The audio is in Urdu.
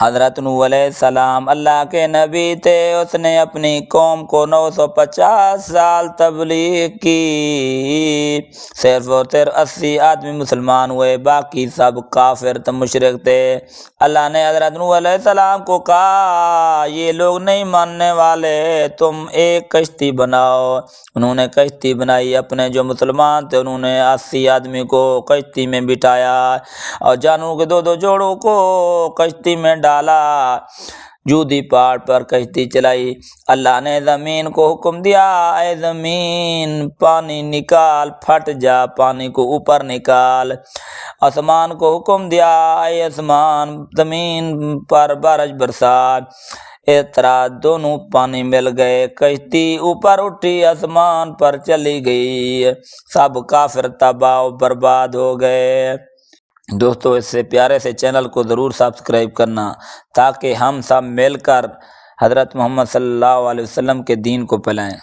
حضرت نوح علیہ السلام اللہ کے نبی تھے، اس نے اپنی قوم کو 950 سال تبلیغ کی، صرف اور صرف 80 آدمی مسلمان ہوئے، باقی سب کافر تھے، مشرک تھے۔ اللہ نے حضرت نوح علیہ السلام کو کہا یہ لوگ نہیں ماننے والے، تم ایک کشتی بناؤ۔ انہوں نے کشتی بنائی، اپنے جو مسلمان تھے انہوں نے 80 آدمی کو کشتی میں بٹھایا اور جانوروں کے 2 جوڑوں کو کشتی میں ڈالا، جودی پہاڑ پر کشتی چلائی۔ اللہ نے زمین کو حکم دیا اے زمین پانی نکال، پھٹ جا، پانی کو اوپر نکال۔ آسمان کو حکم دیا اے آسمان زمین پر بارش برسا۔ اس طرح دونوں پانی مل گئے، کشتی اوپر اٹھی، آسمان پر چلی گئی، سب کافر تباہ و برباد ہو گئے۔ دوستو اس سے پیارے سے چینل کو ضرور سبسکرائب کرنا تاکہ ہم سب مل کر حضرت محمد صلی اللہ علیہ وسلم کے دین کو پھیلائیں۔